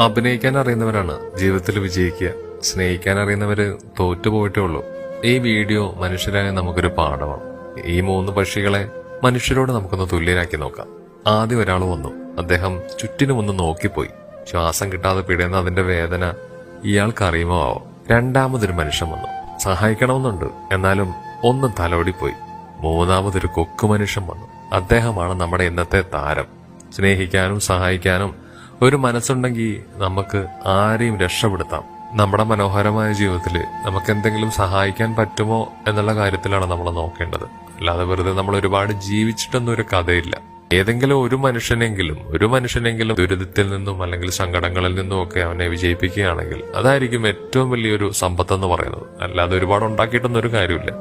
അഭിനയിക്കാൻ അറിയുന്നവരാണ് ജീവിതത്തിൽ വിജയിക്കുക. സ്നേഹിക്കാൻ അറിയുന്നവര് തോറ്റുപോയിട്ടേ ഉള്ളൂ. ഈ വീഡിയോ മനുഷ്യരായ നമുക്കൊരു പാഠമാണ്. ഈ 3 പക്ഷികളെ മനുഷ്യരോട് നമുക്കൊന്ന് തുല്യരാക്കി നോക്കാം. ആദ്യം ഒരാൾ വന്നു. അദ്ദേഹം ചുറ്റിനും ഒന്ന് നോക്കിപ്പോയി. ശ്വാസം കിട്ടാതെ പിടയുന്ന അതിന്റെ വേദന ഇയാൾക്ക് അറിയുമോ ആവോ. രണ്ടാമതൊരു മനുഷ്യൻ വന്നു. സഹായിക്കണമെന്നുണ്ട്, എന്നാലും ഒന്നും തലോടിപ്പോയി. മൂന്നാമതൊരു കൊക്കു മനുഷ്യൻ വന്നു. അദ്ദേഹമാണ് നമ്മുടെ ഇന്നത്തെ താരം. സ്നേഹിക്കാനും സഹായിക്കാനും ഒരു മനസ്സുണ്ടെങ്കിൽ നമുക്ക് ആരെയും രക്ഷപ്പെടുത്താം. നമ്മുടെ മനോഹരമായ ജീവിതത്തിൽ നമുക്ക് എന്തെങ്കിലും സഹായിക്കാൻ പറ്റുമോ എന്നുള്ള കാര്യത്തിലാണ് നമ്മൾ നോക്കേണ്ടത്. അല്ലാതെ വെറുതെ നമ്മൾ ഒരുപാട് ജീവിച്ചിട്ടൊന്നും ഒരു കഥയില്ല. ഏതെങ്കിലും ഒരു മനുഷ്യനെങ്കിലും ദുരിതത്തിൽ നിന്നും അല്ലെങ്കിൽ സങ്കടങ്ങളിൽ നിന്നും ഒക്കെ അവനെ വിജയിപ്പിക്കുകയാണെങ്കിൽ അതായിരിക്കും ഏറ്റവും വലിയൊരു സമ്പത്തെന്ന് പറയുന്നത്. അല്ലാതെ ഒരുപാട് ഉണ്ടാക്കിയിട്ടൊന്നും ഒരു കാര്യമില്ല.